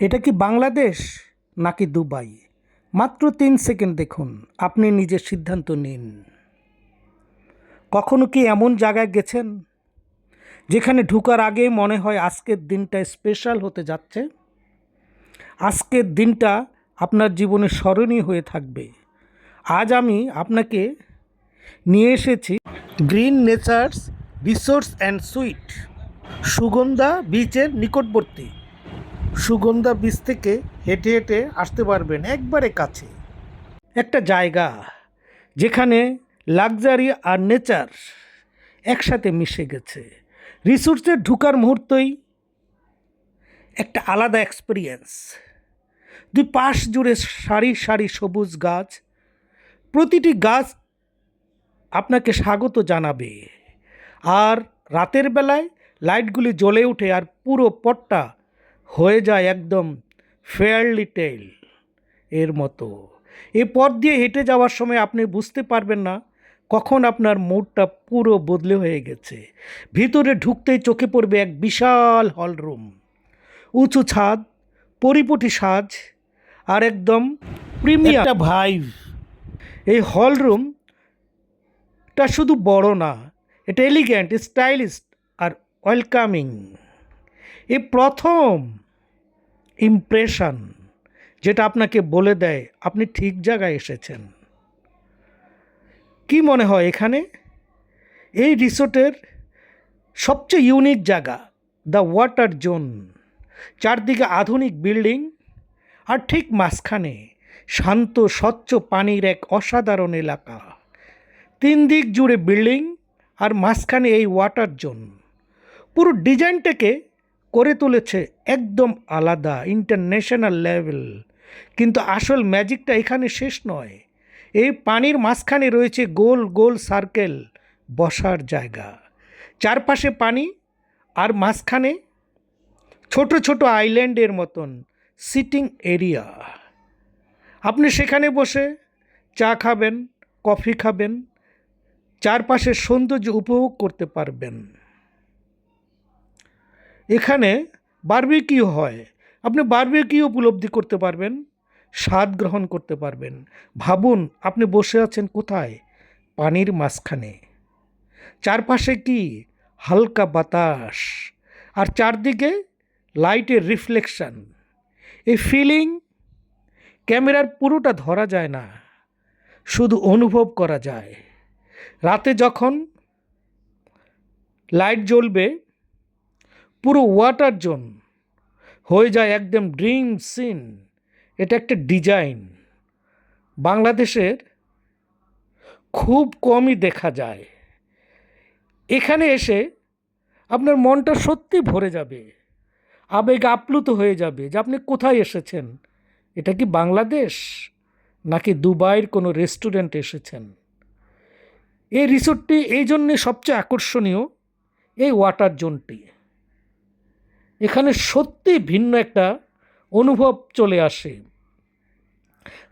এটা কি বাংলাদেশ নাকি দুবাই? মাত্র 3 সেকেন্ড দেখুন, আপনি নিজের সিদ্ধান্ত নিন। কখনো কি এমন জায়গায় গেছেন যেখানে ঢোকার আগে মনে হয় আজকের দিনটা স্পেশাল হতে যাচ্ছে? আজকের দিনটা আপনার জীবনে স্মরণীয় হয়ে থাকবে। আজ আমি আপনাকে নিয়ে এসেছি green nature's resource and sweet, Sugandha বিচের নিকটবর্তী। সুগন্ধা বীচ থেকে হেঁটে হেঁটে আসতে পারবেন একবারে কাছে। একটা জায়গা যেখানে লাক্সারি আর নেচার একসাথে মিশে গেছে। রিসোর্টে ঢোকার মুহূর্তেই একটা আলাদা এক্সপিরিয়েন্স। দুই পাশ জুড়ে সারি সারি সবুজ গাছ, প্রতিটি গাছ আপনাকে স্বাগত জানাবে। আর রাতের বেলায় লাইটগুলি জ্বলে ওঠে আর পুরো পথটা হয়ে যায় একদম ফেয়ারলি টেল এর মতো। এই পথ দিয়ে হেঁটে যাওয়ার সময় আপনি বুঝতে পারবেন না কখন আপনার মুডটা পুরো বদলে হয়ে গেছে। ভিতরে ঢুকতেই চোখে পড়বে এক বিশাল হলরুম, উঁচু ছাদ, পরিপাটি সাজ আর একদম প্রিমিয়াম একটা ভাইব। এই হলরুমটা শুধু বড় না, এটা এলিগ্যান্ট, স্টাইলিশ আর ওয়েলকামিং। এই প্রথম ইমপ্রেশন যেটা আপনাকে বলে দেয় আপনি ঠিক জায়গায় এসেছেন। কি মনে হয় এখানে? এই রিসোর্টের সবচেয়ে ইউনিক জায়গা দ্য ওয়াটার জোন। চারদিকে আধুনিক বিল্ডিং আর ঠিক মাঝখানে শান্ত স্বচ্ছ পানির এক অসাধারণ এলাকা। 3 দিক জুড়ে বিল্ডিং আর মাঝখানে এই ওয়াটার জোন। পুরো ডিজাইনটাকে করে তুলেছে একদম আলাদা, ইন্টারন্যাশনাল লেভেল। কিন্তু আসল ম্যাজিকটা এখানে শেষ নয়। এই পানির মাঝখানে রয়েছে গোল গোল সার্কেল বসার জায়গা, চারপাশে পানি আর মাঝখানে ছোট ছোট আইল্যান্ডের মতন সিটিং এরিয়া। আপনি সেখানে বসে চা খাবেন, কফি খাবেন, চারপাশের সৌন্দর্য উপভোগ করতে পারবেন। এখানে বারবিকিউ হয়, আপনি বারবিকিউ উপলব্ধি করতে পারবেন, স্বাদ গ্রহণ করতে পারবেন। ভাবুন আপনি বসে আছেন কোথায়? পানির মাঝখানে, চারপাশে কি হালকা বাতাস আর চারদিকে লাইটের রিফ্লেকশন। এই ফিলিং ক্যামেরার পুরোটা ধরা যায় না, শুধু অনুভব করা যায়। রাতে যখন লাইট জ্বলবে পুরো ওয়াটার জোন হয়ে যায় একদম ড্রিম সিন। এটা একটা ডিজাইন বাংলাদেশের খুব কমই দেখা যায়। এখানে এসে আপনার মনটা সত্যি ভরে যাবে, আবেগ আপ্লুত হয়ে যাবে যে আপনি কোথায় এসেছেন। এটা কি বাংলাদেশ নাকি দুবাইয়ের কোনো রেস্টুরেন্টে এসেছেন? এই রিসোর্টটি এই জন্যে সবচেয়ে আকর্ষণীয়, এই ওয়াটার জোনটি। এখানে সত্যি ভিন্ন একটা অনুভব চলে আসে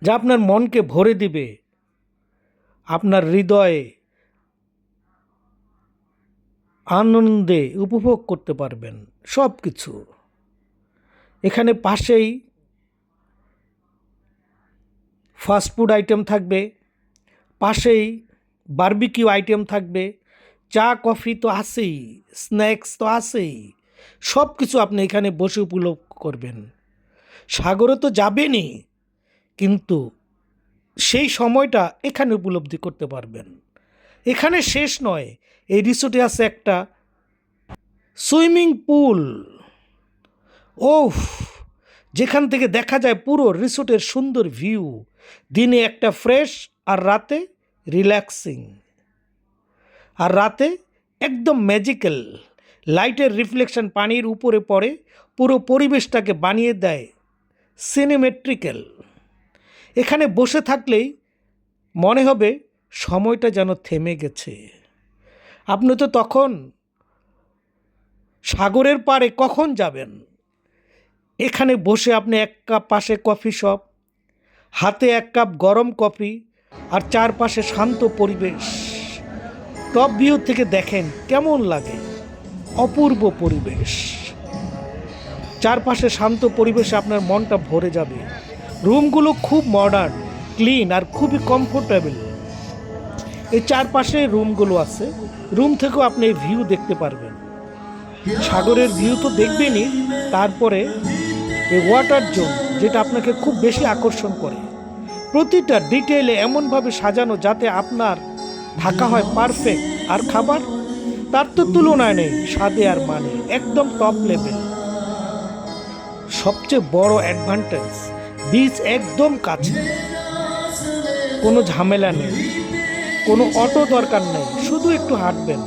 যা আপনার মনকে ভরে দিবে, আপনার হৃদয়ে আনন্দে উপভোগ করতে পারবেন সব কিছু। এখানে পাশেই ফাস্টফুড আইটেম থাকবে, পাশেই বারবিকিউ আইটেম থাকবে, চা কফি তো আছেই, স্ন্যাক্স তো আছেই। সব কিছু আপনি এখানে বসে উপভোগ করবেন। সাগরে তো যাবেনই, কিন্তু সেই সময়টা এখানে উপলব্ধি করতে পারবেন। এখানে শেষ নয়, এই রিসোর্টে আছে একটা সুইমিং পুল। ওফ, যেখান থেকে দেখা যায় পুরো রিসোর্টের সুন্দর ভিউ। দিনে একটা ফ্রেশ আর রাতে রিল্যাক্সিং। আর রাতে একদম ম্যাজিক্যাল লাইটের রিফ্লেকশন পানির উপরে পড়ে, পুরো পরিবেশটাকে বানিয়ে দেয় সিনেমেট্রিক্যাল। এখানে বসে থাকলেই মনে হবে সময়টা যেন থেমে গেছে। আপনি তো তখন সাগরের পাড়ে কখন যাবেন? এখানে বসে আপনি এক কাপ, পাশে কফি শপ, হাতে এক কাপ গরম কফি আর চারপাশে শান্ত পরিবেশ। টপ ভিউ থেকে দেখেন কেমন লাগে, অপূর্ব পরিবেশ। চারপাশে শান্ত পরিবেশে আপনার মনটা ভরে যাবে। রুমগুলো খুব মডার্ন, ক্লিন আর খুবই কমফোর্টেবল। এই চারপাশে রুমগুলো আছে, রুম থেকেও আপনি এই ভিউ দেখতে পারবেন। সাগরের ভিউ তো দেখবেনই, তারপরে এই ওয়াটার জোন যেটা আপনাকে খুব বেশি আকর্ষণ করে। প্রতিটা ডিটেইলে এমনভাবে সাজানো যাতে আপনার থাকা হয় পারফেক্ট। আর খাবার, তার তো তুলনায় নেই, স্বাদে আর মানে একদম টপ লেভেল। সবচেয়ে বড় অ্যাডভান্টেজ, বিচ একদম কাছে, কোনো ঝামেলা নেই, কোনো অটো দরকার নেই, শুধু একটু হাঁটবেন,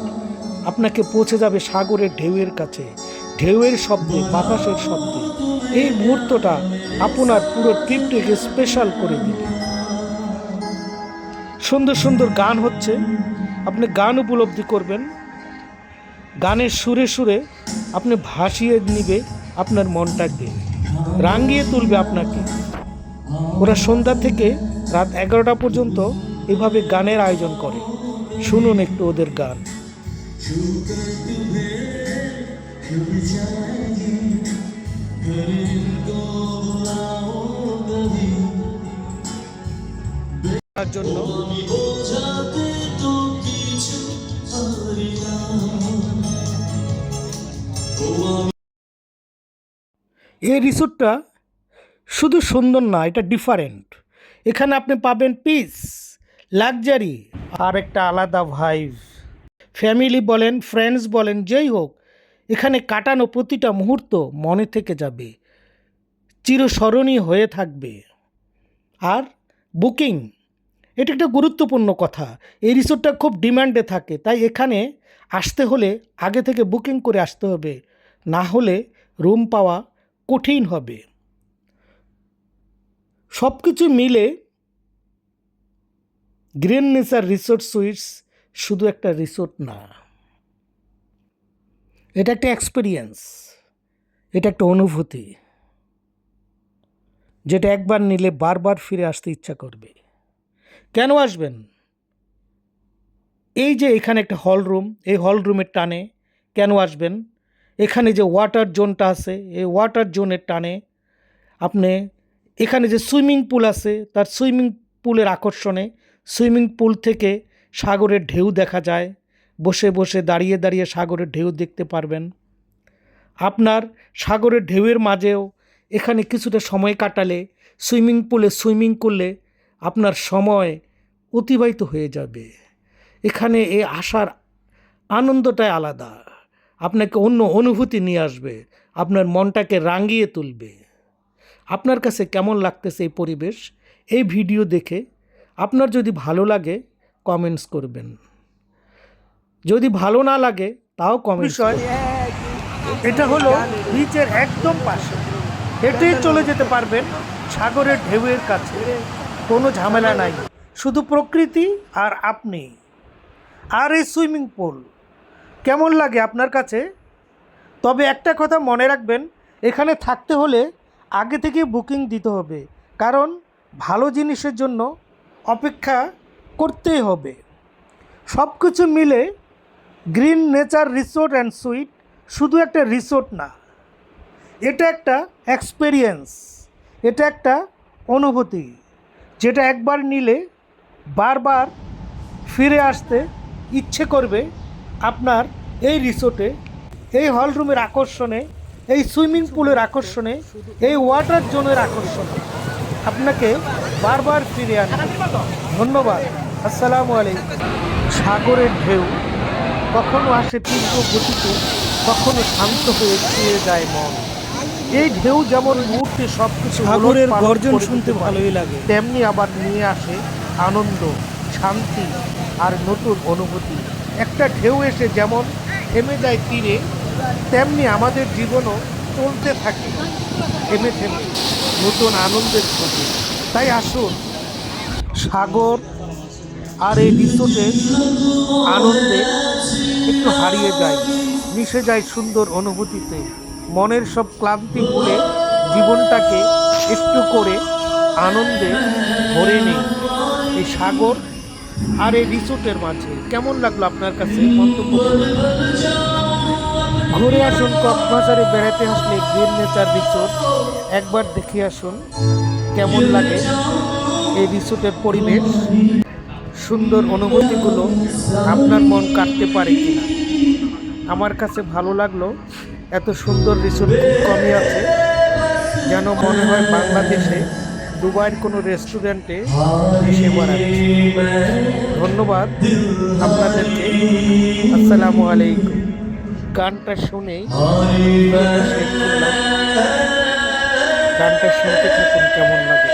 আপনাকে পৌঁছে যাবে সাগরের ঢেউয়ের কাছে, ঢেউয়ের শব্দে, বাতাসের শব্দে। এই মুহূর্তটা আপনার পুরো ট্রিপটিকে স্পেশাল করে দিবে। সুন্দর সুন্দর গান হচ্ছে, আপনি গান উপলব্ধি করবেন। গানের সুরে সুরে আপনি ভাসিয়ে নিবে আপনার মনটাকে, রাঙিয়ে তুলবে আপনাকে। ওরা সন্ধ্যা থেকে রাত 11টা পর্যন্ত এভাবে গানের আয়োজন করে। শুনুন একটু ওদের গান। জন্য এই রিসোর্টটা শুধু সুন্দর না, এটা ডিফারেন্ট। এখানে আপনি পাবেন পিস, লাক্সারি আর একটা আলাদা ভাইব। ফ্যামিলি বলেন, ফ্রেন্ডস বলেন, যেই হোক, এখানে কাটানো প্রতিটা মুহূর্ত মনে থেকে যাবে, চিরস্মরণীয় হয়ে থাকবে। আর বুকিং, এটা একটা গুরুত্বপূর্ণ কথা। এই রিসোর্টটা খুব ডিমান্ডে থাকে, তাই এখানে আসতে হলে আগে থেকে বুকিং করে আসতে হবে, না হলে রুম পাওয়া কঠিন হবে। সব কিছু মিলে গ্রিন নেচার রিসোর্ট সুইটস শুধু একটা রিসোর্ট না, এটা একটা এক্সপিরিয়েন্স, এটা একটা অনুভূতি, যেটা একবার নিলে বারবার ফিরে আসতে ইচ্ছা করবে। কেন আসবেন? এই যে এখানে একটা হল রুম, এই হল রুমের টানে কেন আসবেন? এখানে যে ওয়াটার জোনটা আছে, এই ওয়াটার জোনের টানে আপনি, এখানে যে সুইমিং পুল আছে তার সুইমিং পুলের আকর্ষণে, সুইমিং পুল থেকে সাগরের ঢেউ দেখা যায়, বসে বসে দাঁড়িয়ে দাঁড়িয়ে সাগরের ঢেউ দেখতে পারবেন। আপনার সাগরের ঢেউয়ের মাঝেও এখানে কিছুটা সময় কাটালে, সুইমিং পুলে সুইমিং করলে আপনার সময় অতিবাহিত হয়ে যাবে। এখানে আসার আনন্দটাই আলাদা, আপনাকে অন্য অনুভূতি নিয়ে আসবে, আপনার মনটাকে রাঙিয়ে তুলবে। আপনার কাছে কেমন লাগতেছে এই পরিবেশ? এই ভিডিও দেখে আপনার যদি ভালো লাগে কমেন্টস করবেন, যদি ভালো না লাগে তাও কমেন্টস করবেন। এটা হলো বিচের একদম পাশে, হেঁটেই চলে যেতে পারবেন সাগরের ঢেউয়ের কাছে, কোনো ঝামেলা নাই, শুধু প্রকৃতি আর আপনি। আর এই সুইমিং পুল কেমন লাগে আপনার কাছে? তবে একটা কথা মনে রাখবেন, এখানে থাকতে হলে আগে থেকে বুকিং দিতে হবে, কারণ ভালো জিনিসের জন্য অপেক্ষা করতেই হবে। সব কিছু মিলে green nature resort and sweet শুধু একটা রিসোর্ট না, এটা একটা এক্সপেরিয়েন্স, এটা একটা অনুভূতি, যেটা একবার নিলে বারবার ফিরে আসতে ইচ্ছে করবে আপনার এই রিসোর্টে, এই হল রুমের আকর্ষণে, এই সুইমিং পুলের আকর্ষণে, এই ওয়াটার জোনের আকর্ষণে আপনাকে বারবার ফিরে আনবে। ধন্যবাদ। আসসালামু আলাইকুম। সাগরের ঢেউ কখনো আসে তীব্র গতিতে, কখনো শান্ত হয়ে ছুঁয়ে যায় মন। এই ঢেউ যেমন মুহূর্তে সব কিছু, সাগরের গর্জন শুনতে ভালোই লাগে, তেমনি আবার নিয়ে আসে আনন্দ, শান্তি আর নতুন অনুভূতি। একটা ঢেউ এসে যেমন থেমে যায় তীরে, তেমনি আমাদের জীবনও চলতে থাকে থেমে থেমে নতুন আনন্দের খোঁজে। তাই আসুন, সাগর আর এই রিসোর্টের আনন্দে একটু হারিয়ে যায়, মিশে যায় সুন্দর অনুভূতিতে। মনের সব ক্লান্তি ভুলে জীবনটাকে একটু করে আনন্দে ভরে নেই এই সাগর আর এই রিসোর্টের মাঝে। কেমন লাগলো আপনার কাছে? মন্তব্য করুন। ঘুরে আসুন, কক্সবাজারে বেড়াতে আসলে গ্রিন নেচার রিসোর্ট একবার দেখে আসুন কেমন লাগে এই রিসোর্টের পরিবেশ, সুন্দর অনুভূতিগুলো আপনার মন কাটতে পারে কিনা। আমার কাছে ভালো লাগলো, এত সুন্দর রিসোর্ট খুব কমই আছে, যেন মনে হয় বাংলাদেশে দুবাইয়ের কোনো রেস্টুরেন্টে এসে বেড়াচ্ছি। ধন্যবাদ আপনাদেরকে। আসসালামু আলাইকুম। গানটা শুনেই শেষ করলাম। গানটা শুনতে থাকুন কেমন লাগে।